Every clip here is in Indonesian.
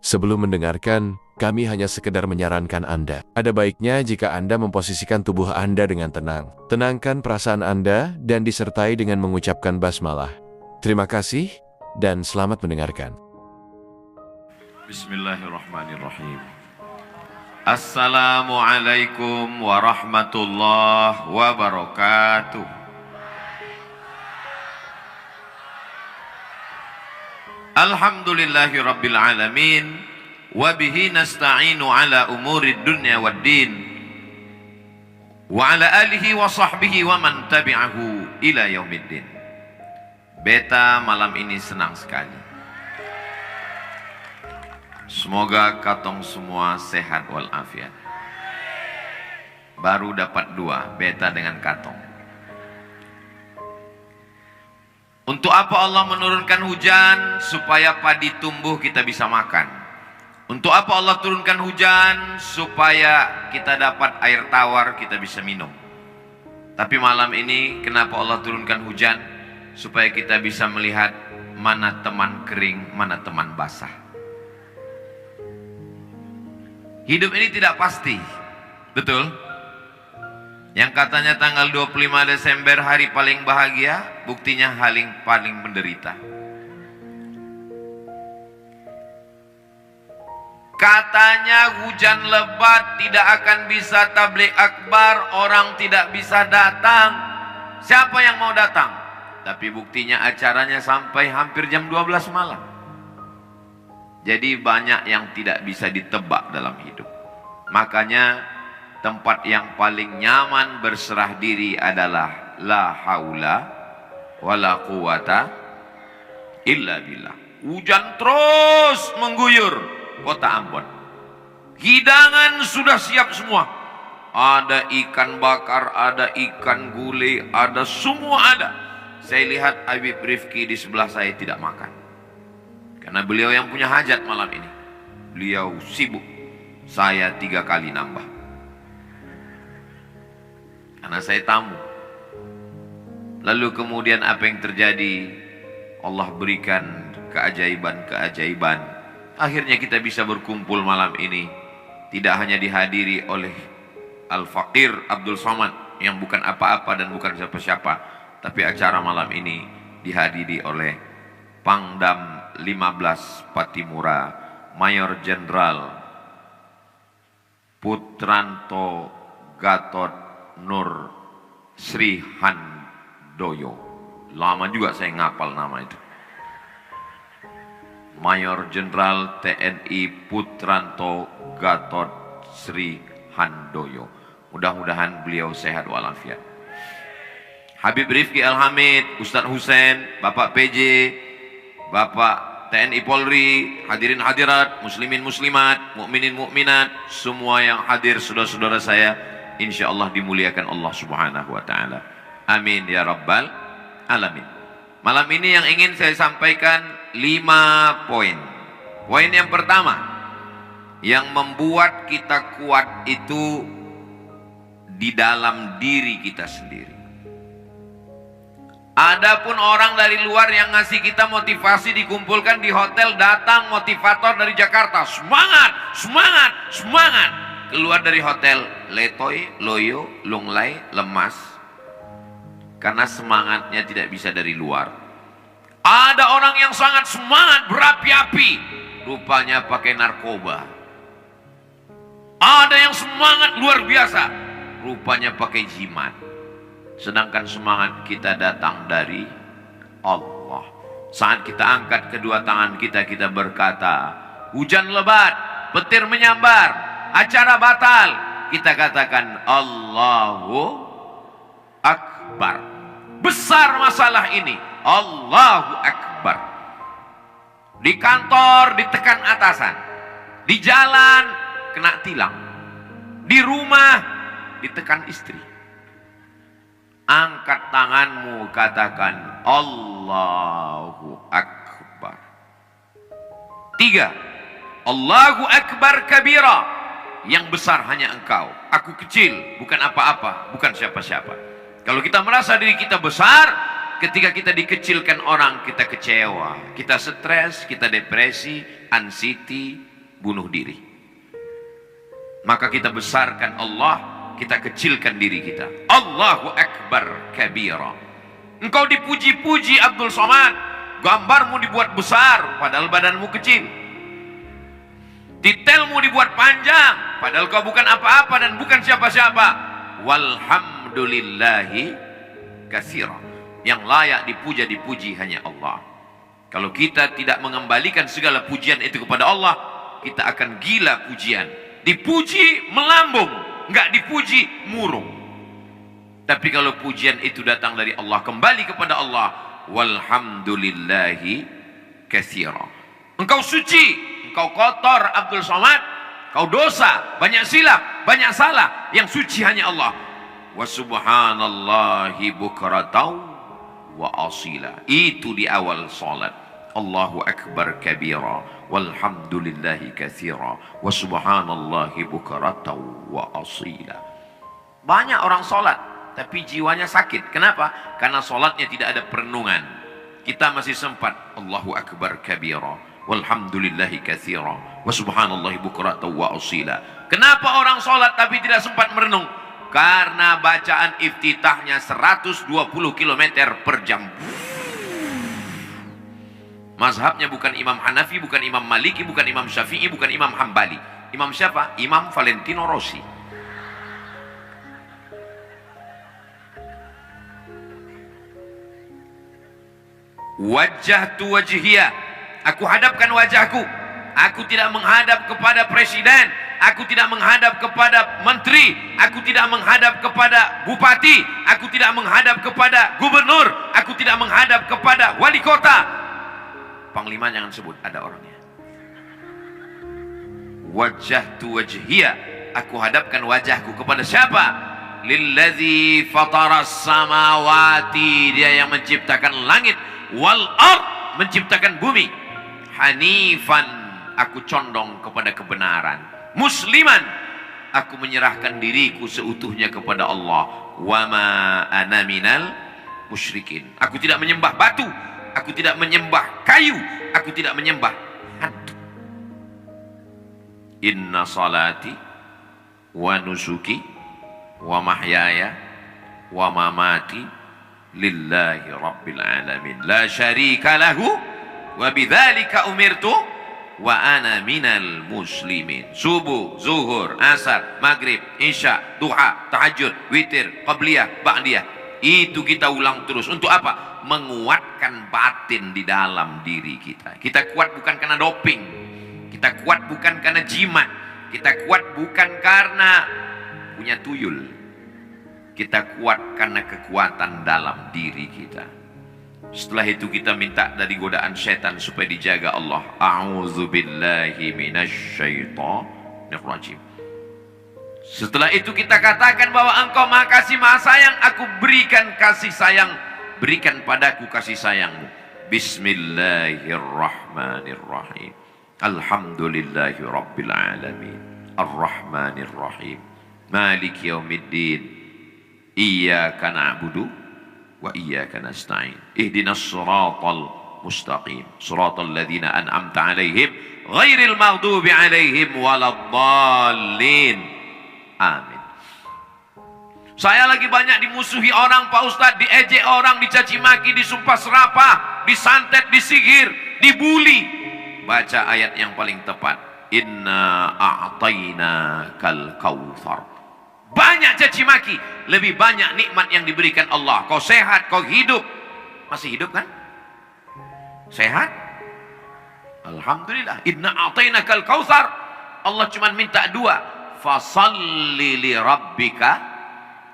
Sebelum mendengarkan, kami hanya sekedar menyarankan Anda. Ada baiknya jika Anda memposisikan tubuh Anda dengan tenang. Tenangkan perasaan Anda dan disertai dengan mengucapkan basmalah. Terima kasih dan selamat mendengarkan. Bismillahirrahmanirrahim. Assalamualaikum warahmatullahi wabarakatuh. Alhamdulillahi rabbil alamin. Wabihi nasta'inu ala umurid dunya wad din. Wa ala alihi wa sahbihi wa man tabi'ahu ila yaumiddin. Beta malam ini senang sekali. Semoga katong semua sehat walafiat. Baru dapat dua, beta dengan katong. Untuk apa Allah menurunkan hujan? Supaya padi tumbuh kita bisa makan. Untuk apa Allah turunkan hujan? Supaya kita dapat air tawar kita bisa minum. Tapi malam ini kenapa Allah turunkan hujan? Supaya kita bisa melihat mana teman kering, mana teman basah. Hidup ini tidak pasti, betul? Yang katanya tanggal 25 Desember hari paling bahagia, buktinya paling menderita. Katanya hujan lebat tidak akan bisa tabligh akbar, orang tidak bisa datang. Siapa yang mau datang? Tapi buktinya acaranya sampai hampir jam 12 malam. Jadi banyak yang tidak bisa ditebak dalam hidup. Makanya tempat yang paling nyaman berserah diri adalah la haula wala quwata illa billah. Hujan terus mengguyur kota Ambon. Hidangan sudah siap semua. Ada ikan bakar, ada ikan gulai, ada semua ada. Saya lihat Habib Rifki di sebelah saya tidak makan. Karena beliau yang punya hajat malam ini. Beliau sibuk. Saya 3 kali nambah. Karena saya tamu. Lalu kemudian apa yang terjadi? Allah berikan keajaiban-keajaiban. Akhirnya kita bisa berkumpul malam ini. Tidak hanya dihadiri oleh Al-Faqir Abdul Somad yang bukan apa-apa dan bukan siapa-siapa. Tapi acara malam ini dihadiri oleh Pangdam 15 Patimura, Mayor Jenderal Putranto Gatot Nur Sri Handoyo. Lama juga saya ngapal nama itu. Mayor Jenderal TNI Putranto Gatot Sri Handoyo. Mudah-mudahan beliau sehat walafiat. Habib Rifki Al-Hamid, Ustadz Hussein, Bapak PJ, Bapak TNI Polri, hadirin hadirat, muslimin muslimat, mukminin mukminat, semua yang hadir saudara-saudara saya, insya Allah dimuliakan Allah Subhanahu wa Ta'ala. Amin ya Rabbal Alamin. Malam ini yang ingin saya sampaikan 5 poin. Poin yang pertama, yang membuat kita kuat itu di dalam diri kita sendiri. Adapun orang dari luar yang ngasih kita motivasi dikumpulkan di hotel, datang motivator dari Jakarta, semangat, semangat, semangat. Keluar dari hotel, letoy, loyo, lunglai, lemas. Karena semangatnya tidak bisa dari luar. Ada orang yang sangat semangat, berapi-api. Rupanya pakai narkoba. Ada yang semangat luar biasa. Rupanya pakai jimat. Sedangkan semangat kita datang dari Allah. Saat kita angkat kedua tangan kita, kita berkata, hujan lebat, petir menyambar, acara batal. Kita katakan Allahu Akbar. Besar masalah ini. Allahu Akbar. Di kantor ditekan atasan. Di jalan kena tilang. Di rumah ditekan istri. Angkat tanganmu, katakan Allahu Akbar. 3. Allahu Akbar kabira. Yang besar hanya engkau. Aku kecil, bukan apa-apa, bukan siapa-siapa. Kalau kita merasa diri kita besar, ketika kita dikecilkan orang, kita kecewa, kita stres, kita depresi, anxiety, bunuh diri. Maka kita besarkan Allah, kita kecilkan diri kita. Allahu Akbar kabira. Engkau dipuji-puji Abdul Somad, gambarmu dibuat besar padahal badanmu kecil. Detailmu dibuat panjang padahal kau bukan apa-apa dan bukan siapa-siapa. Walhamdulillahi katsira. Yang layak dipuji hanya Allah. Kalau kita tidak mengembalikan segala pujian itu kepada Allah, kita akan gila pujian. Dipuji melambung, enggak dipuji murung. Tapi kalau pujian itu datang dari Allah, kembali kepada Allah, walhamdulillahi katsira. Engkau suci, engkau kotor Abdul Somad, kau dosa, banyak silap, banyak salah, yang suci hanya Allah. Wa subhanallahi bukratan wa asila. Itu di awal salat. Allahu Akbar kabira walhamdulillahi katsira wa subhanallahi bukratan wa asila. Banyak orang salat tapi jiwanya sakit. Kenapa? Karena salatnya tidak ada perenungan. Kita masih sempat Allahu Akbar kabira walhamdulillahi katsira wa subhanallahi bukratan wa asila. Kenapa orang salat tapi tidak sempat merenung? Karena bacaan iftitahnya 120 km per jam. Mazhabnya bukan Imam Hanafi, bukan Imam Maliki, bukan Imam Syafi'i, bukan Imam Hambali. Imam siapa? Imam Valentino Rossi. Wajjahtu wajhiyah. Aku hadapkan wajahku. Aku tidak menghadap kepada presiden. Aku tidak menghadap kepada menteri, aku tidak menghadap kepada bupati, aku tidak menghadap kepada gubernur, aku tidak menghadap kepada wali kota. Panglima jangan sebut, ada orangnya. Wajjahtu wajhiyah, aku hadapkan wajahku kepada siapa? Lillazi fataras samawati, dia yang menciptakan langit, wal ard, menciptakan bumi. Hanifan, aku condong kepada kebenaran. Musliman, aku menyerahkan diriku seutuhnya kepada Allah. Wa ma ana minal musyrikin. Aku tidak menyembah batu, aku tidak menyembah kayu, aku tidak menyembah hantu. Inna salati wa nusuki wa mahyaya wa mamati lillahi rabbil alamin la syarika lahu wa bidzalika umirtu wa ana minal muslimin. Subuh, zuhur, asar, maghrib, isya, duha, tahajud, witir, qabliyah, ba'diyah. Itu kita ulang terus. Untuk apa? Menguatkan batin di dalam diri kita. Kita kuat bukan karena doping. Kita kuat bukan karena jimat. Kita kuat bukan karena punya tuyul. Kita kuat karena kekuatan dalam diri kita. Setelah itu kita minta dari godaan setan supaya dijaga Allah. A'udzubillahi minasyaitonir rajim. Setelah itu kita katakan bahwa Engkau Maha Kasih Maha Sayang, aku berikan kasih sayang, berikan padaku kasih sayangmu. Bismillahirrahmanirrahim. Alhamdulillahi rabbil alamin. Arrahmanir rahim. Maliki yaumiddin. Iyyaka na'budu wa iyyaka nasta'in. Ihdinas siratal mustaqim. Siratal ladzina an'amta 'alaihim ghairil maghdubi 'alaihim waladdallin. Amin. Saya lagi banyak dimusuhi orang, Pak Ustadz, diejek orang, dicaci maki, disumpah serapah, disantet, disihir, dibuli. Baca ayat yang paling tepat. Inna a'tainakal kautsar. Banyak caci maki, lebih banyak nikmat yang diberikan Allah. Kau sehat, kau hidup. Masih hidup kan? Sehat? Alhamdulillah. Inna a'tainakal kautsar. Allah cuma minta dua. Fasalli li rabbika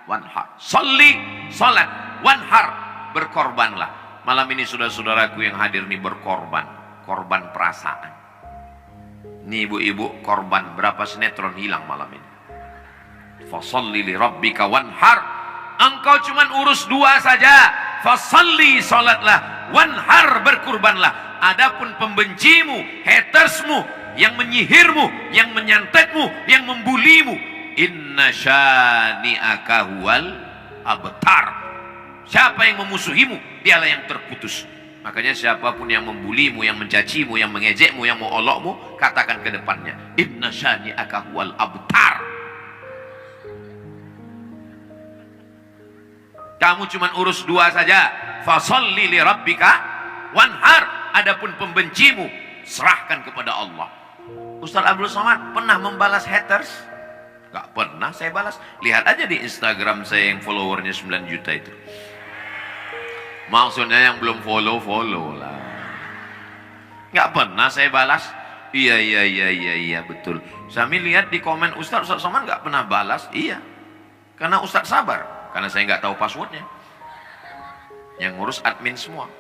wanhar. Salli, salat, wanhar, berkorbanlah. Malam ini saudara-saudaraku yang hadir nih berkorban. Korban perasaan. Nih ibu-ibu, korban berapa sinetron hilang malam ini. Fasalli li rabbika wanhar. Engkau cuma urus dua saja. Fasalli, salatlah, wanhar, berkurbanlah. Adapun pembencimu, hatersmu, yang menyihirmu, yang menyantetmu, yang membulimu, inna syani'aka huwal abtar. Siapa yang memusuhimu, dialah yang terputus. Makanya siapapun yang membulimu, yang mencacimu, yang mengejekmu, yang mengolokmu, katakan ke depannya, inna syani'aka huwal abtar. Kamu cuma urus dua saja, fasalli li rabbika wanhar. Adapun pembencimu, serahkan kepada Allah. Ustaz Abdul Somad pernah membalas haters? Gak pernah saya balas. Lihat aja di Instagram saya yang followernya 9 juta itu. Maksudnya yang belum follow lah. Gak pernah saya balas. Iya betul. Saya lihat di komen Ustaz Somad gak pernah balas. Iya, karena Ustaz sabar, karena saya gak tahu passwordnya. Yang ngurus admin semua.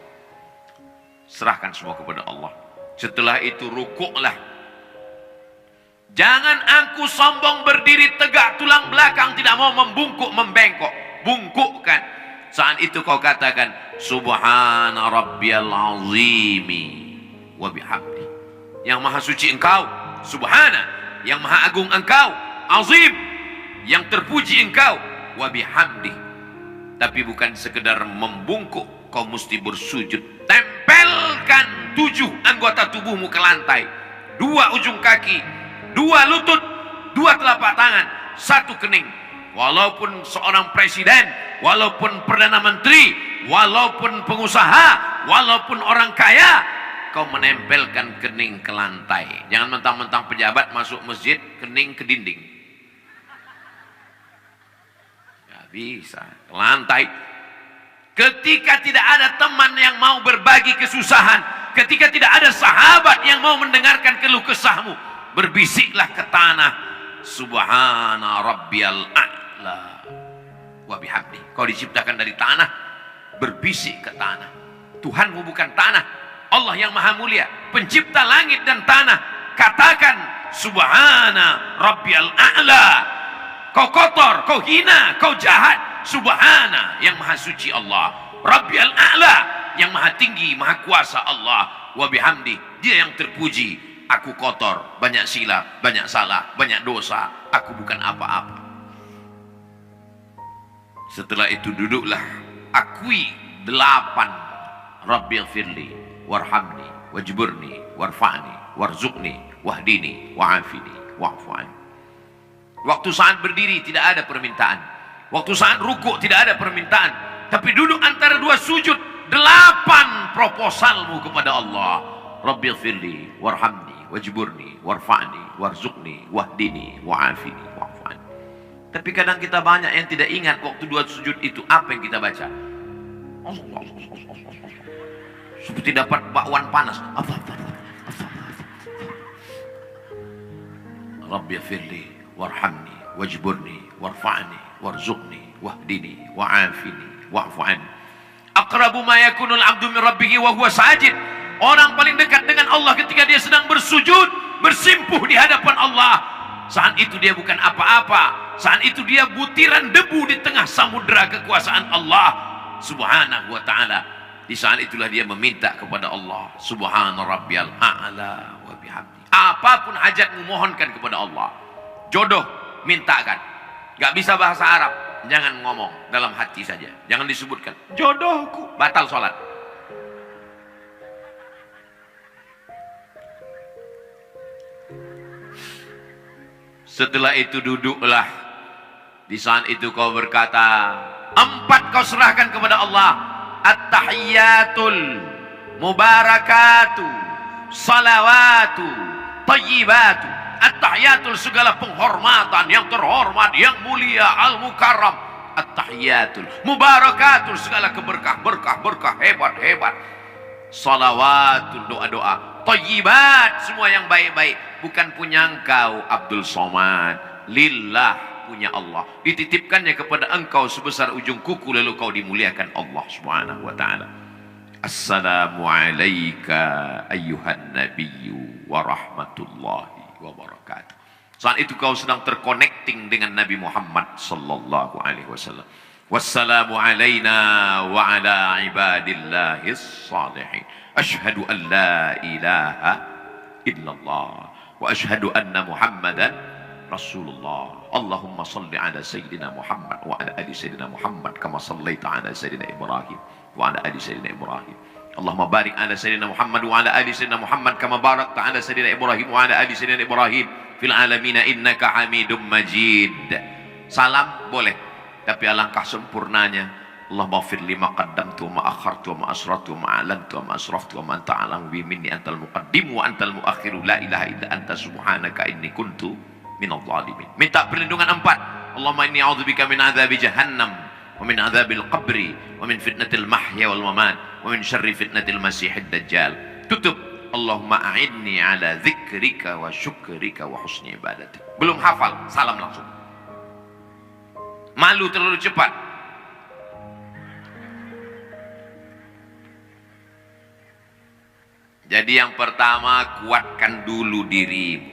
Serahkan semua kepada Allah. Setelah itu rukuklah. Jangan angku sombong berdiri tegak tulang belakang, tidak mau membungkuk membengkok. Bungkukkan. Saat itu kau katakan subhana rabbiyal azimi wa bihamdi. Yang maha suci engkau, subhana. Yang maha agung engkau, azim. Yang terpuji engkau, wa bihamdi. Tapi bukan sekedar membungkuk, kau mesti bersujud. Tempelkan 7 anggota tubuhmu ke lantai. 2 ujung kaki, 2 lutut, 2 telapak tangan, 1 kening. Walaupun seorang presiden, walaupun perdana menteri, walaupun pengusaha, walaupun orang kaya, kau menempelkan kening ke lantai. Jangan mentang-mentang pejabat masuk masjid, kening ke dinding. Gak bisa, ke lantai. Ketika tidak ada teman yang mau berbagi kesusahan, ketika tidak ada sahabat yang mau mendengarkan keluh kesahmu, berbisiklah ke tanah, subhana rabbiyal a'la wa bihamdi. Kau diciptakan dari tanah, berbisik ke tanah. Tuhanmu bukan tanah, Allah yang maha mulia, pencipta langit dan tanah. Katakan subhana rabbiyal a'la. Kau kotor, kau hina, kau jahat. Subhana, yang maha suci Allah. Rabbiyal a'la, yang maha tinggi, maha kuasa Allah. Wa bihamdi, dia yang terpuji. Aku kotor, banyak silap, banyak salah, banyak dosa. Aku bukan apa-apa. Setelah itu duduklah. Akui 8. Rabbighfirli warhamni wajburni warfa'ni warzuqni wahdini wa'afini wa'fu'an. Waktu saat berdiri tidak ada permintaan. Waktu saat rukuk tidak ada permintaan. Tapi duduk antara 2 sujud, 8 proposalmu kepada Allah. Rabbighfirli warhamni wajburni warfa'ni warzuqni wahdini wa'afini wa'fu'an. Tapi kadang kita banyak yang tidak ingat waktu 2 sujud itu apa yang kita baca. Seperti dapat bakwan panas. Rabbighfirli warhamni wajburni warfa'ni warzuqni wahdini wa'afini wa'fu'an. Aqrabu ma yakunul 'abdu min rabbih wa huwa sajid. Orang paling dekat dengan Allah ketika dia sedang bersujud, bersimpuh di hadapan Allah. Saat itu dia bukan apa-apa. Saat itu dia butiran debu di tengah samudera kekuasaan Allah Subhanahu wa ta'ala. Di saat itulah dia meminta kepada Allah, subhana rabbiyal a'la wa bihamdi. Apapun hajatmu, mohonkan kepada Allah. Jodoh, mintakan. Gak bisa bahasa Arab, jangan ngomong, dalam hati saja. Jangan disebutkan jodohku, batal sholat. Setelah itu duduklah. Di saat itu kau berkata, 4 kau serahkan kepada Allah. At-tahiyyatul mubarakatu salawatu tayyibatu. At-tahiyyatul, segala penghormatan yang terhormat, yang mulia, al-mukarram. At-tahiyyatul mubarakatul, segala berkah, hebat. Salawatul, doa-doa. Tayyibat, semua yang baik-baik. Bukan punya engkau Abdul Somad, lillah, punya Allah. Dititipkannya kepada engkau sebesar ujung kuku, lalu kau dimuliakan Allah Subhanahu wa ta'ala. Assalamu alayka ayyuhan nabiyyu wa rahmatullahi wa barakatuh. Saat itu kau sedang terconnecting dengan Nabi Muhammad sallallahu alaihi wasallam. Wassalamu alayna wa ala ibadillahis salihin. Ashhadu an la ilaha illallah wa ashhadu anna Muhammadan Rasulullah. Allahumma salli ala Sayyidina Muhammad wa ala ali Sayyidina Muhammad kama sallaita ala Sayyidina Ibrahim wa ala ali sayyidina Ibrahim. Allahumma barik ala sayyidina Muhammad wa ala ali sayyidina Muhammad kama barakta ala sayyidina Ibrahim wa ala ali sayyidina Ibrahim fil alamin innaka Hamidum Majid. Salam boleh, tapi alangkah sempurnanya Allahumma ighfir li ma qaddamtu wa ma akhartu wa ma asrartu wa ma a'lantu wa ma asraftu wa ma anta a'lamu bi minni antal muqaddim wa antal muakhiru la ilaha illa anta subhanaka inni kuntu minadh dhalimin. Minta perlindungan 4. Allahumma inni a'udzubika min adzabi jahannam wa min adzabil qabri wa min fitnatil mahya wal mamat wa min syarri fitnatil masiihid dajjal. Tutup, Allahumma a'inni ala dzikrika wa syukrika wa husni ibadatik. Belum hafal, salam langsung. Malu terlalu cepat. Jadi yang pertama, kuatkan dulu dirimu.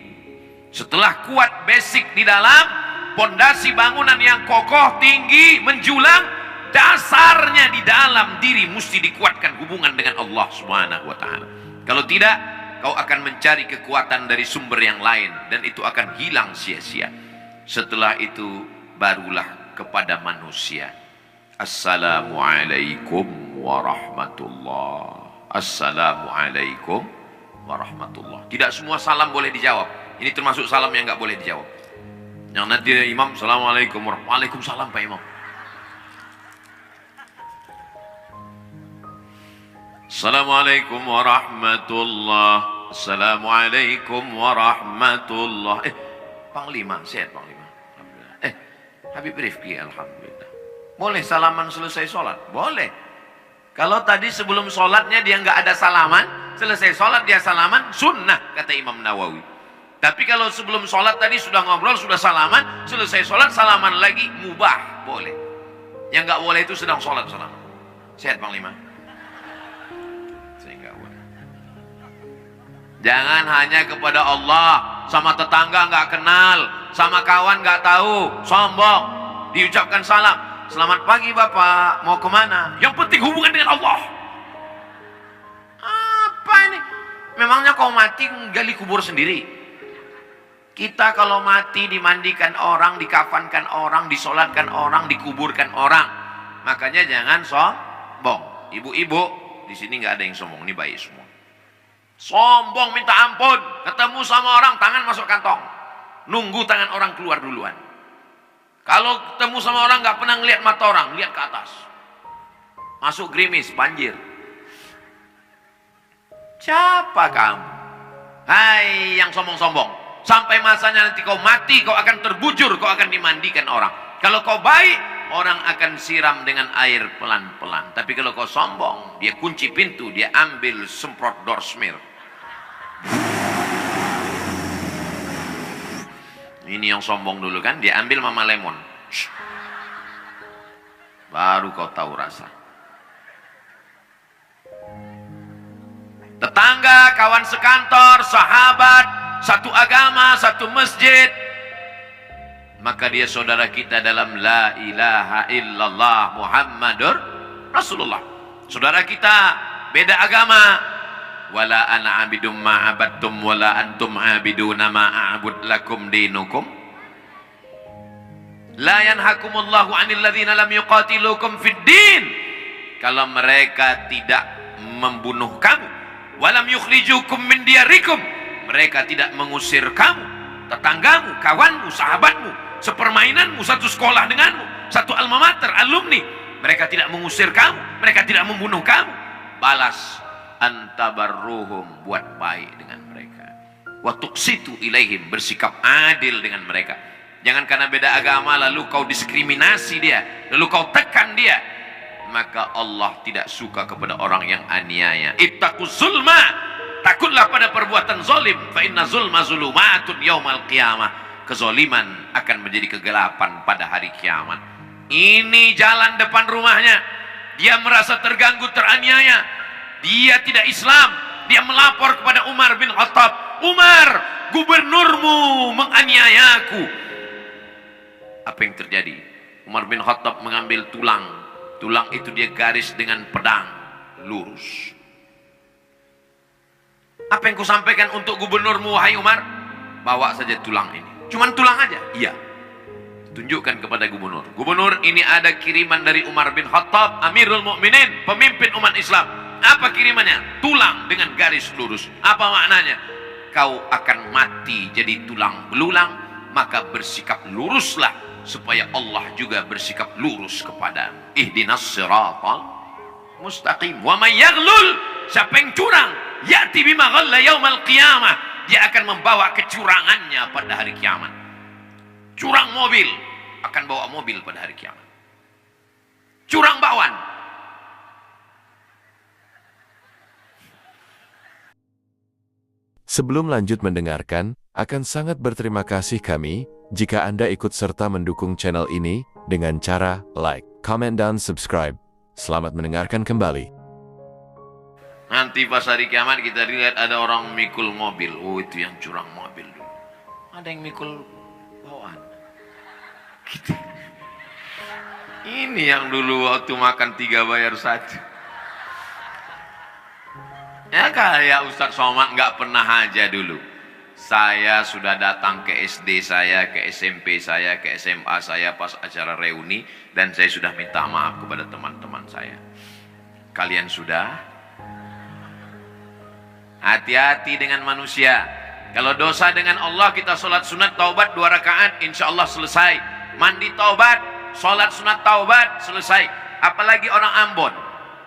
Setelah kuat basic di dalam, pondasi bangunan yang kokoh, tinggi, menjulang, dasarnya di dalam diri mesti dikuatkan hubungan dengan Allah Subhanahu wa taala. Kalau tidak, kau akan mencari kekuatan dari sumber yang lain dan itu akan hilang sia-sia. Setelah itu barulah kepada manusia. Assalamualaikum warahmatullahi. Assalamualaikum warahmatullahi. Tidak semua salam boleh dijawab. Ini termasuk salam yang nggak boleh dijawab. Yang nanti imam, Assalamualaikum warahmatullahi. Waalaikumsalam Pak Imam. Assalamualaikum warahmatullahi. Assalamualaikum warahmatullahi. Panglima, sehat Panglima. Alhamdulillah. Habib Rifki, alhamdulillah. Boleh salaman selesai sholat? Boleh. Kalau tadi sebelum sholatnya dia nggak ada salaman, selesai sholat dia salaman, sunnah kata Imam Nawawi. Tapi kalau sebelum sholat tadi sudah ngobrol, sudah salaman, selesai sholat salaman lagi, mubah, boleh. Yang nggak boleh itu sedang sholat salaman. Sehat Panglima? Saya nggak boleh. Jangan hanya kepada Allah, sama tetangga nggak kenal, sama kawan nggak tahu, sombong, diucapkan salam. Selamat pagi Bapak, mau kemana? Yang penting hubungan dengan Allah. Apa ini? Memangnya kau mati gali kubur sendiri? Kita kalau mati dimandikan orang, dikafankan orang, disolatkan orang, dikuburkan orang. Makanya jangan sombong. Ibu-ibu, di sini nggak ada yang sombong, ini baik semua. Sombong minta ampun, ketemu sama orang tangan masuk kantong, nunggu tangan orang keluar duluan. Kalau ketemu sama orang nggak pernah ngelihat mata orang, lihat ke atas. Masuk gerimis, banjir. Siapa kamu? Hai yang sombong-sombong. Sampai masanya nanti kau mati, kau akan terbujur, kau akan dimandikan orang. Kalau kau baik, orang akan siram dengan air pelan-pelan. Tapi kalau kau sombong, dia kunci pintu, dia ambil semprot door smear. Ini yang sombong dulu kan, dia ambil Mama Lemon. Shh. Baru kau tahu rasa. Tetangga, kawan sekantor, sahabat, satu agama, satu masjid. Maka dia saudara kita dalam la ilaha illallah Muhammadur Rasulullah. Saudara kita beda agama. Wala ana abidum ma'abadtum wala antum abiduna ma'abud lakum dinukum. La yanhakumullahu 'anil ladzina lam yuqatilukum fid din. Kalau mereka tidak membunuh kamu, walam yukhrijukum min diyarikum, mereka tidak mengusir kamu, tetanggamu, kawanmu, sahabatmu, sepermainanmu, satu sekolah denganmu, satu alma mater, alumni, mereka tidak mengusir kamu, mereka tidak membunuh kamu, balas antabarruhum, buat baik dengan mereka, wa tuqsitu ilaihim, bersikap adil dengan mereka. Jangan karena beda agama lalu kau diskriminasi dia, lalu kau tekan dia. Maka Allah tidak suka kepada orang yang aniaya. Ittaquz zulma, takutlah pada perbuatan zalim, fa inna zulma zulumatun yaumal qiyamah. Kezaliman akan menjadi kegelapan pada hari kiamat. Ini jalan depan rumahnya, dia merasa terganggu, teraniaya. Dia tidak Islam, dia melapor kepada Umar bin Khattab. Umar, gubernurmu menganiayaku. Apa yang terjadi? Umar bin Khattab mengambil tulang. Tulang itu dia garis dengan pedang lurus. Apa yang kusampaikan untuk gubernurmu wahai Umar? Bawa saja tulang ini. Cuman tulang aja? Iya. Tunjukkan kepada gubernur. Gubernur, ini ada kiriman dari Umar bin Khattab, Amirul Mukminin, pemimpin umat Islam. Apa kirimannya? Tulang dengan garis lurus. Apa maknanya? Kau akan mati jadi tulang belulang, maka bersikap luruslah supaya Allah juga bersikap lurus kepada. Ihdinas siratal mustaqim. Wa may yaghlul, siapa yang curang, ya'ti bima ghalla yaumal qiyamah, dia akan membawa kecurangannya pada hari kiamat. Curang mobil akan bawa mobil pada hari kiamat. Curang bakwan. Sebelum lanjut mendengarkan, akan sangat berterima kasih kami jika Anda ikut serta mendukung channel ini dengan cara like, comment, dan subscribe. Selamat mendengarkan kembali. Nanti pas hari kiamat kita lihat ada orang mikul mobil. Oh, itu yang curang mobil dulu. Ada yang mikul bawaan. Gitu. Ini yang dulu waktu makan 3 bayar 1. Ya kayak Ustadz Somad nggak pernah aja dulu. Saya sudah datang ke SD saya, ke SMP saya, ke SMA saya pas acara reuni, dan saya sudah minta maaf kepada teman-teman saya. Kalian sudah? Hati-hati dengan manusia. Kalau dosa dengan Allah, kita sholat sunat taubat 2 rakaat, insya Allah selesai. Mandi taubat, sholat sunat taubat, selesai. Apalagi orang Ambon,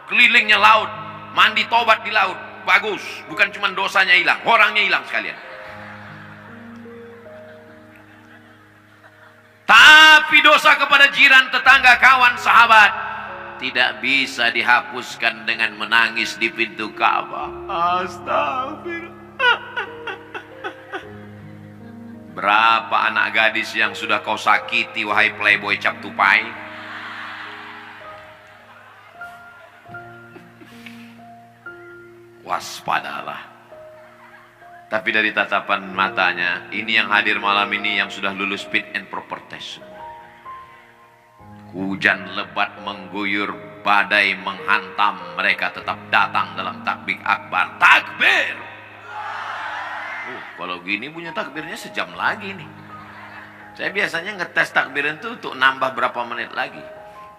kelilingnya laut, mandi taubat di laut, bagus. Bukan cuma dosanya hilang, orangnya hilang sekalian. Tapi dosa kepada jiran, tetangga, kawan, sahabat tidak bisa dihapuskan dengan menangis di pintu Ka'bah. Astagfirullah. Berapa anak gadis yang sudah kau sakiti, wahai playboy cap tupai? Waspadalah. Tapi dari tatapan matanya, ini yang hadir malam ini yang sudah lulus fit and proper test. Hujan lebat mengguyur, badai menghantam, mereka tetap datang dalam takbir akbar. Takbir! Kalau gini punya takbirnya sejam lagi nih. Saya biasanya ngetes takbir itu untuk nambah berapa menit lagi.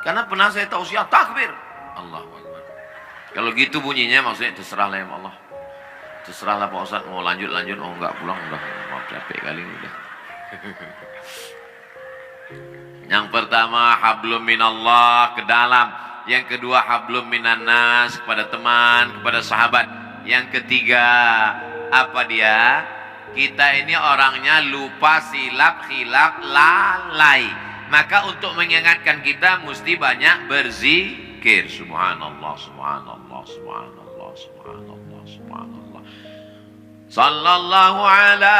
Karena pernah saya tausiah takbir. Allahu Akbar. Kalau gitu bunyinya maksudnya terserahlah ya Allah. Terserahlah Pak Ustadz, mau lanjut. Oh enggak, pulang udah. Maaf capek kali ini udah. Yang pertama hablum minallah ke dalam. Yang kedua hablum minannas kepada teman, kepada sahabat. Yang ketiga apa dia? Kita ini orangnya lupa, silap, khilaf, lalai. Maka untuk mengingatkan kita mesti banyak berzikir. Subhanallah, subhanallah, subhanallah, subhanallah, subhanallah. Sallallahu ala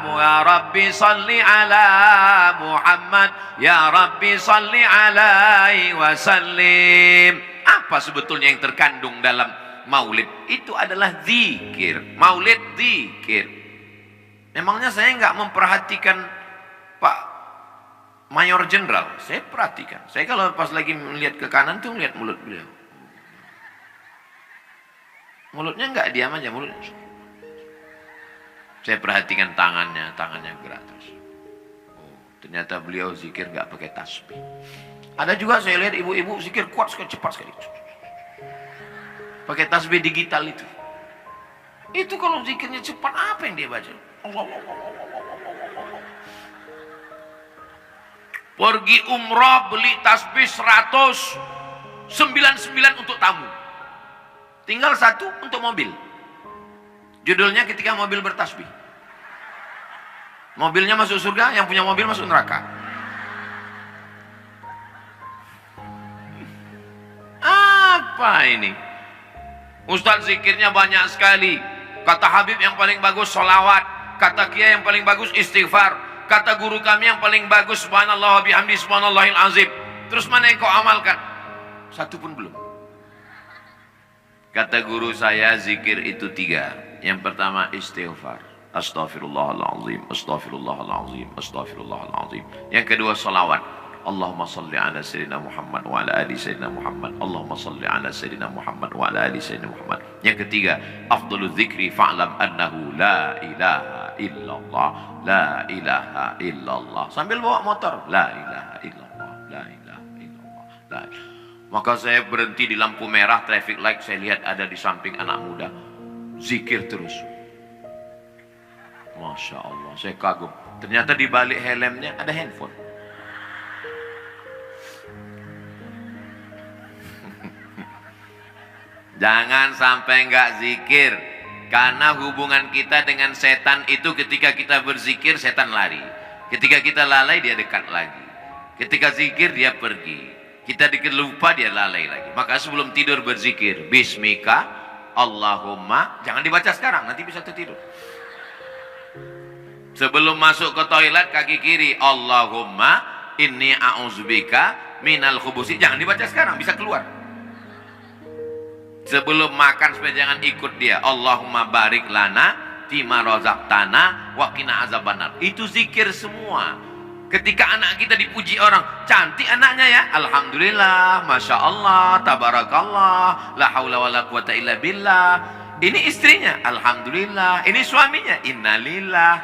ya Rabbi salli ala Muhammad, ya Rabbi salli alaihi wasallim. Apa sebetulnya yang terkandung dalam maulid? Itu adalah zikir. Maulid zikir. Memangnya saya nggak memperhatikan Pak Mayor Jenderal? Saya perhatikan. Saya kalau pas lagi melihat ke kanan tuh melihat mulut beliau. Mulutnya nggak diam aja, mulutnya. Saya perhatikan tangannya gerak terus. Oh, ternyata beliau zikir nggak pakai tasbih. Ada juga saya lihat ibu-ibu zikir kuat sekali, cepat sekali. Pakai tasbih digital itu. Itu kalau zikirnya cepat, apa yang dia baca? Pergi umrah beli tasbih 199 untuk tamu. Tinggal 1 untuk mobil. Judulnya ketika mobil bertasbih. Mobilnya masuk surga, yang punya mobil masuk neraka. Apa ini? Ustaz zikirnya banyak sekali. Kata Habib yang paling bagus sholawat. Kata Kiai yang paling bagus istighfar. Kata guru kami yang paling bagus subhanallah wa bihamdi subhanallahil azim. Terus mana yang kau amalkan? 1 pun belum. Kata guru saya zikir itu 3. Yang pertama istighfar. Astaghfirullahaladzim, astaghfirullahaladzim, astaghfirullahaladzim. Yang kedua sholawat. Allahumma salli ala sayyidina Muhammad wa ala ali sayyidina Muhammad. Allahumma salli ala sayyidina Muhammad wa ala ali sayyidina Muhammad. Yang ketiga, afdhalu dzikri fa'lam annahu la ilaha illallah, la ilaha illallah. Sambil bawa motor, la ilaha illallah, la ilaha illallah, la ilaha. Maka saya berhenti di lampu merah traffic light, saya lihat ada di samping anak muda zikir terus. Masya Allah, saya kagum. Ternyata di balik helmnya ada handphone. Jangan sampai enggak zikir, karena hubungan kita dengan setan itu ketika kita berzikir setan lari, ketika kita lalai dia dekat lagi, ketika zikir dia pergi, kita dikit lupa dia lalai lagi. Maka sebelum tidur berzikir, Bismika Allahumma, jangan dibaca sekarang nanti bisa tertidur. Sebelum masuk ke toilet kaki kiri, Allahumma inni a'udzubika minal khubusi, jangan dibaca sekarang bisa keluar. Sebelum makan supaya jangan ikut dia, Allahumma barik lana fima razaqtana wa qina azabannar. Itu zikir semua. Ketika anak kita dipuji orang, cantik anaknya ya, alhamdulillah, masya Allah, tabarakallah, la haula wala quwata illa billah. Ini istrinya, alhamdulillah. Ini suaminya, innalillah.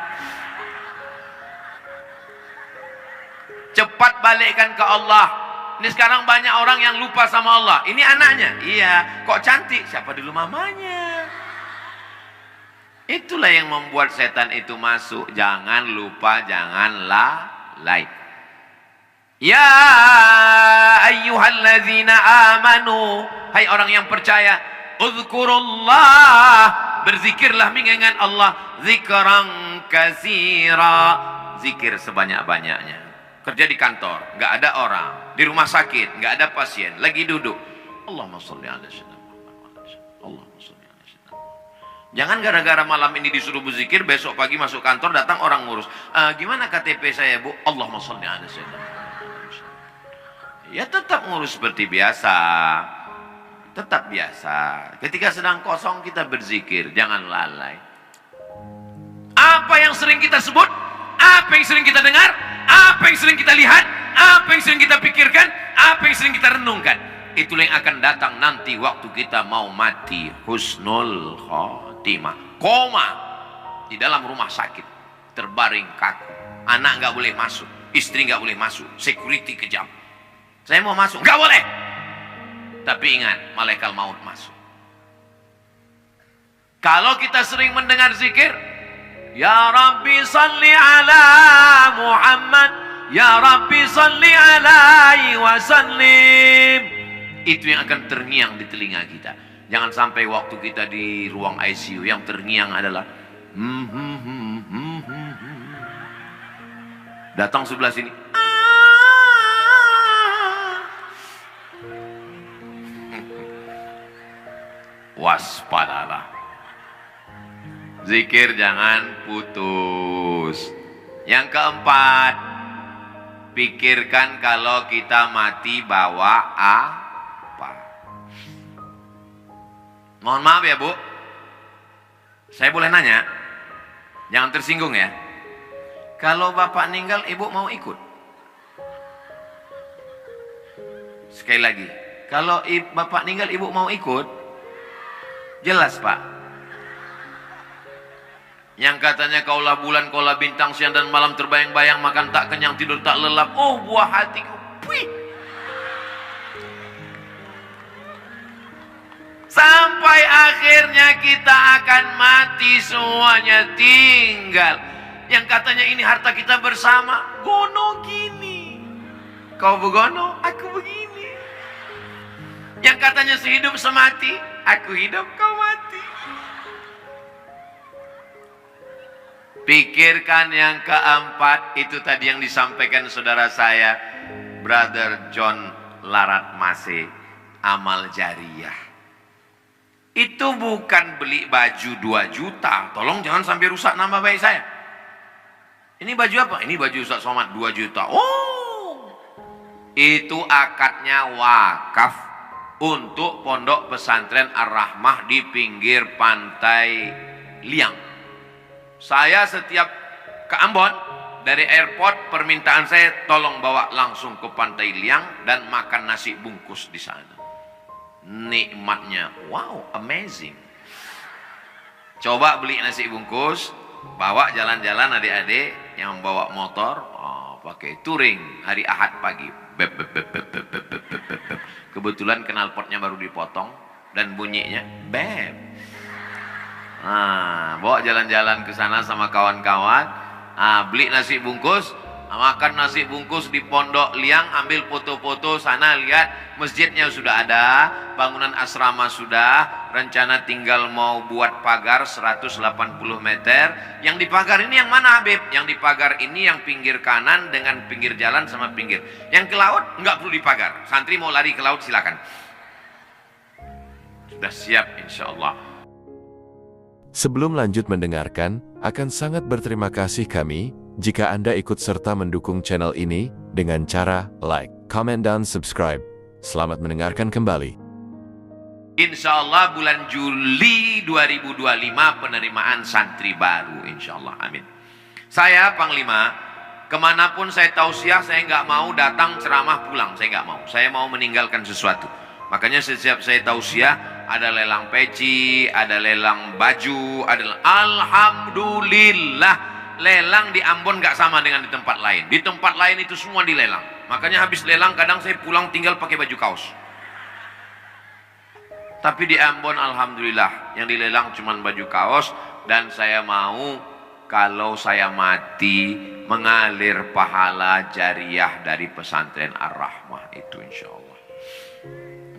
Cepat balikkan ke Allah. Ini sekarang banyak orang yang lupa sama Allah. Ini anaknya, iya. Kok cantik? Siapa dulu mamanya? Itulah yang membuat setan itu masuk. Jangan lupa, jangan lalai. Ya ayyuhalladzina amanu, hai orang yang percaya, uzkurullah, berzikirlah mengingat Allah, zikran katsira, zikir sebanyak-banyaknya. Kerja di kantor, nggak ada orang, di rumah sakit, nggak ada pasien, lagi duduk, Allahumma sholli ala sayyidina Muhammad, Allahumma sholli ala sayyidina Muhammad. Jangan gara-gara malam ini disuruh berzikir, besok pagi masuk kantor datang orang ngurus. Gimana KTP saya, Bu? Allahumma sholli ala sayyidina Muhammad. Ya tetap ngurus seperti biasa. Tetap biasa. Ketika sedang kosong kita berzikir, jangan lalai. Apa yang sering kita sebut, apa yang sering kita dengar, apa yang sering kita lihat, apa yang sering kita pikirkan, apa yang sering kita renungkan, itulah yang akan datang nanti waktu kita mau mati. Husnul khotimah, koma di dalam rumah sakit, terbaring kaku, anak nggak boleh masuk, istri nggak boleh masuk, security kejam. Saya mau masuk, nggak boleh. Tapi ingat, malaikat maut masuk. Kalau kita sering mendengar zikir, ya Rabbi salli ala Muhammad, ya Rabbi salli alaihi wasallim, itu yang akan terngiang di telinga kita. Jangan sampai waktu kita di ruang ICU yang terngiang adalah datang sebelah sini, waspadalah. Zikir jangan putus. Yang keempat, pikirkan kalau kita mati bawa apa. Mohon maaf ya Bu, saya boleh nanya? Jangan tersinggung ya. Kalau Bapak meninggal, Ibu mau ikut? Sekali lagi, kalau Bapak meninggal, Ibu mau ikut? Jelas Pak. Yang katanya kaulah bulan, kaulah bintang, siang dan malam terbayang-bayang, makan tak kenyang, tidur tak lelap. Oh buah hatiku, wih. Sampai akhirnya kita akan mati, semuanya tinggal. Yang katanya ini harta kita bersama, gono gini. Kau begono, aku begini. Yang katanya sehidup semati, aku hidup, kau mati. Pikirkan yang keempat, itu tadi yang disampaikan saudara saya, Brother John Laratmase, amal jariyah. Itu bukan beli baju 2 juta, tolong jangan sampai rusak nama baik saya. Ini baju apa? Ini baju Ustaz Somad 2 juta. Oh, itu akadnya wakaf untuk pondok pesantren Ar-Rahmah di pinggir pantai Liang. Saya setiap ke Ambon, dari airport permintaan saya tolong bawa langsung ke pantai Liang dan makan nasi bungkus di sana. Nikmatnya, wow, amazing. Coba beli nasi bungkus, bawa jalan-jalan adik-adik yang bawa motor, pakai touring hari Ahad pagi. Bep, bep, bep, bep, bep, bep, bep, bep, bep, bep. Kebetulan knalpotnya baru dipotong dan bunyinya bep. Bawa jalan-jalan ke sana sama kawan-kawan, beli nasi bungkus, makan nasi bungkus di Pondok Liang, ambil foto-foto sana, lihat masjidnya sudah ada, bangunan asrama sudah, rencana tinggal mau buat pagar 180 meter. Yang dipagar ini yang mana Habib? Yang dipagar ini yang pinggir kanan dengan pinggir jalan sama pinggir. Yang ke laut nggak perlu dipagar. Santri mau lari ke laut silakan. Sudah siap insya Allah. Sebelum lanjut mendengarkan, akan sangat berterima kasih kami jika Anda ikut serta mendukung channel ini dengan cara like, comment, dan subscribe. Selamat mendengarkan kembali. Insya Allah bulan Juli 2025 penerimaan santri baru, insya Allah, amin. Saya Panglima, kemanapun saya tausiah, saya nggak mau datang ceramah pulang, saya nggak mau. Saya mau meninggalkan sesuatu. Makanya setiap saya tausiah, ada lelang peci, ada lelang baju, alhamdulillah, lelang di Ambon nggak sama dengan di tempat lain. Di tempat lain itu semua dilelang. Makanya habis lelang kadang saya pulang tinggal pakai baju kaos. Tapi di Ambon alhamdulillah yang dilelang cuma baju kaos, dan saya mau kalau saya mati mengalir pahala jariah dari pesantren Ar-Rahmah itu insya Allah.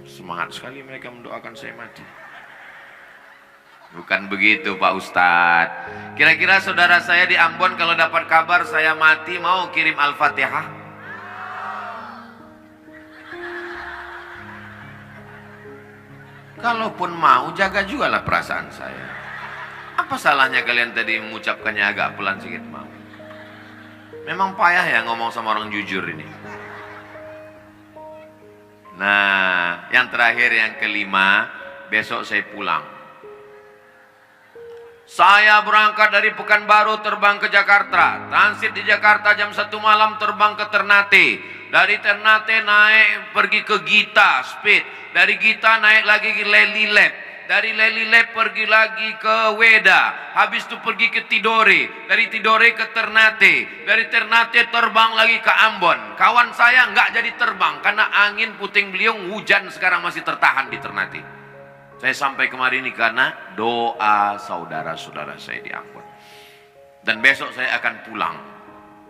Semangat sekali mereka mendoakan saya mati. Bukan begitu Pak Ustadz. Kira-kira saudara saya di Ambon kalau dapat kabar saya mati mau kirim Al-Fatihah? Kalaupun mau, jaga juga lah perasaan saya. Apa salahnya kalian tadi mengucapkannya agak pelan sedikit mau? Memang payah ya ngomong sama orang jujur ini. Nah, yang terakhir, yang kelima, besok saya pulang. Saya berangkat dari Pekanbaru terbang ke Jakarta. Transit di Jakarta jam 1 malam terbang ke Ternate. Dari Ternate naik pergi ke Gita Speed. Dari Gita naik lagi ke Lelilep. Dari Lelilep pergi lagi ke Weda. Habis itu pergi ke Tidore. Dari Tidore ke Ternate. Dari Ternate terbang lagi ke Ambon. Kawan saya nggak jadi terbang karena angin puting beliung, hujan sekarang masih tertahan di Ternate. Saya sampai kemari ini karena doa saudara-saudara saya di Ambon. Dan besok saya akan pulang.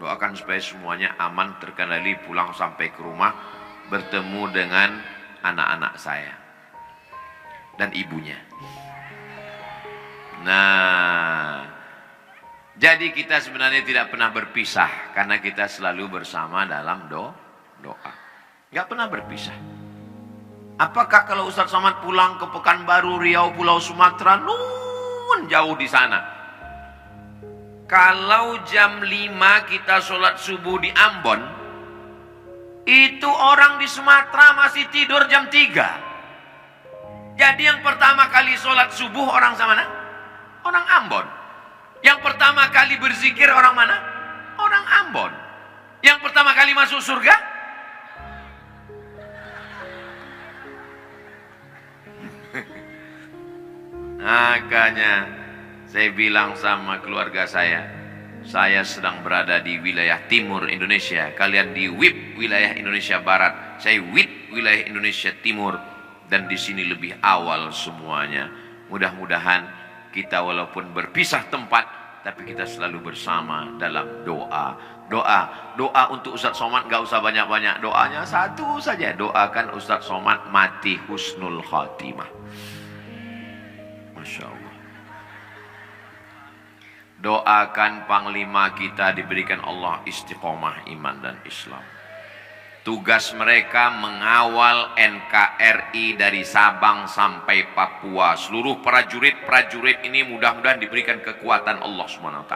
Doakan supaya semuanya aman, terkendali, pulang sampai ke rumah, bertemu dengan anak-anak saya dan ibunya. Nah, jadi kita sebenarnya tidak pernah berpisah karena kita selalu bersama dalam doa. Nggak pernah berpisah. Apakah kalau Ustadz Somad pulang ke Pekanbaru, Riau, Pulau Sumatera, jauh di sana? Kalau jam 5 kita sholat subuh di Ambon, itu orang di Sumatera masih tidur jam 3. Jadi yang pertama kali sholat subuh orang mana? Orang Ambon. Yang pertama kali berzikir orang mana? Orang Ambon. Yang pertama kali masuk surga? Makanya saya bilang sama keluarga saya sedang berada di wilayah timur Indonesia, kalian di WIB wilayah Indonesia Barat, saya WIB wilayah Indonesia Timur, dan di sini lebih awal semuanya. Mudah-mudahan kita walaupun berpisah tempat, tapi kita selalu bersama dalam doa. Doa untuk Ustadz Somad gak usah banyak-banyak, doanya satu saja, doakan Ustadz Somad mati husnul khatimah. Masya Allah. Doakan Panglima kita diberikan Allah istiqomah iman dan Islam. Tugas mereka mengawal NKRI dari Sabang sampai Papua. Seluruh prajurit-prajurit ini mudah-mudahan diberikan kekuatan Allah SWT.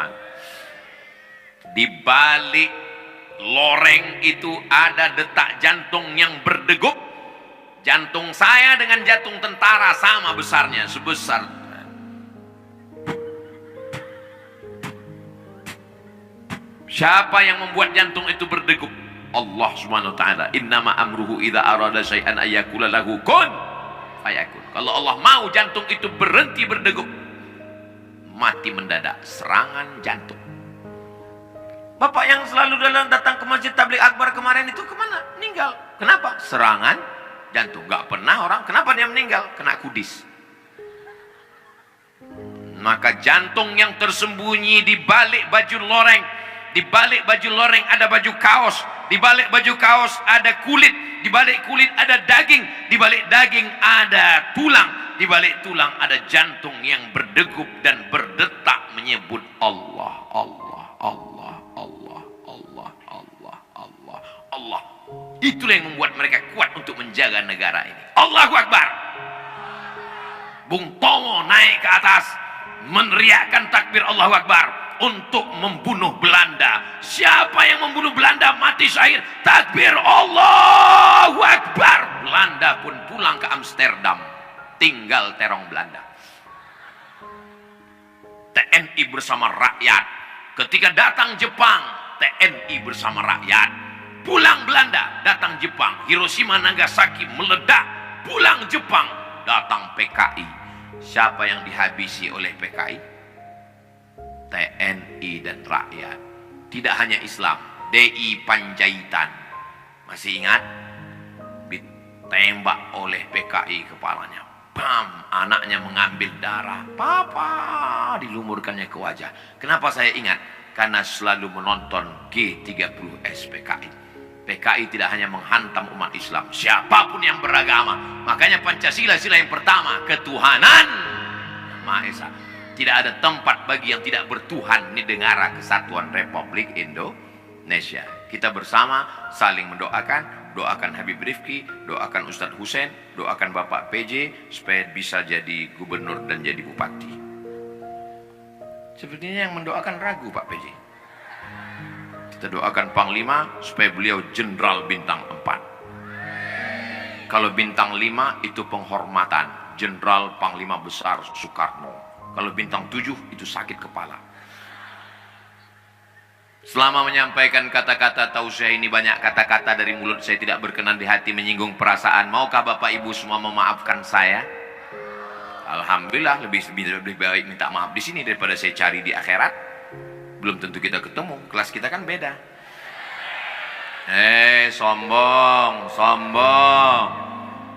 Di balik loreng itu ada detak jantung yang berdegup. Jantung saya dengan jantung tentara sama besarnya, sebesar. Siapa yang membuat jantung itu berdegup? Allah Subhanahu wa taala. Innama amruhu idza arada syai'an ayyakula lahu kun fayakun. Kalau Allah mau jantung itu berhenti berdegup, mati mendadak, serangan jantung. Bapak yang selalu datang ke Masjid Tabligh Akbar kemarin itu kemana? Meninggal. Kenapa? Serangan jantung. Gak pernah orang, kenapa dia meninggal? Kena kudis. Maka jantung yang tersembunyi di balik baju loreng, di balik baju loreng ada baju kaos, di balik baju kaos ada kulit, di balik kulit ada daging, di balik daging ada tulang, di balik tulang ada jantung yang berdegup dan berdetak menyebut Allah, Allah, Allah, Allah, Allah, Allah, Allah, Allah. Itulah yang membuat mereka kuat untuk menjaga negara ini. Allahu Akbar. Bung Tomo naik ke atas meneriakkan takbir Allahu Akbar untuk membunuh Belanda. Siapa yang membunuh Belanda mati syahid. Takbir Allahu Akbar. Belanda pun pulang ke Amsterdam. Tinggal terong Belanda. TNI bersama rakyat. Ketika datang Jepang, TNI bersama rakyat. Pulang Belanda, datang Jepang. Hiroshima Nagasaki meledak. Pulang Jepang, datang PKI. Siapa yang dihabisi oleh PKI? TNI dan rakyat. Tidak hanya Islam. DI Panjaitan. Masih ingat? Ditembak oleh PKI kepalanya. Bam, anaknya mengambil darah. Papa, dilumurkannya ke wajah. Kenapa saya ingat? Karena selalu menonton G30S PKI. PKI tidak hanya menghantam umat Islam, siapapun yang beragama. Makanya Pancasila sila yang pertama, ketuhanan Maha Esa. Tidak ada tempat bagi yang tidak bertuhan di negara kesatuan Republik Indonesia. Kita bersama saling mendoakan, doakan Habib Rifki, doakan Ustadz Hussein, doakan Bapak PJ supaya bisa jadi gubernur dan jadi bupati. Sepertinya yang mendoakan ragu Pak PJ. Kita doakan Panglima supaya beliau Jenderal Bintang 4. Kalau Bintang 5 itu penghormatan, Jenderal Panglima Besar Soekarno. Kalau Bintang 7 itu sakit kepala. Selama menyampaikan kata-kata tausiah ini, banyak kata-kata dari mulut saya tidak berkenan di hati, menyinggung perasaan. Maukah Bapak Ibu semua memaafkan saya? Alhamdulillah, lebih baik minta maaf di sini daripada saya cari di akhirat. Belum tentu kita ketemu, kelas kita kan beda. Sombong, sombong.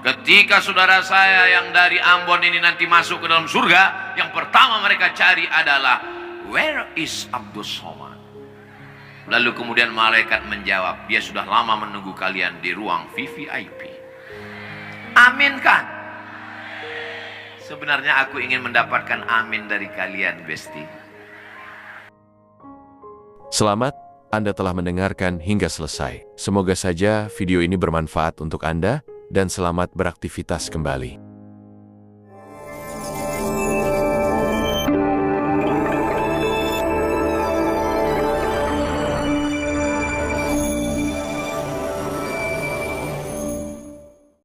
Ketika saudara saya yang dari Ambon ini nanti masuk ke dalam surga, yang pertama mereka cari adalah, where is Abdul Somad? Lalu kemudian malaikat menjawab, dia sudah lama menunggu kalian di ruang VVIP. Amin kan? Sebenarnya aku ingin mendapatkan amin dari kalian, Besti. Selamat, Anda telah mendengarkan hingga selesai. Semoga saja video ini bermanfaat untuk Anda, dan selamat beraktivitas kembali.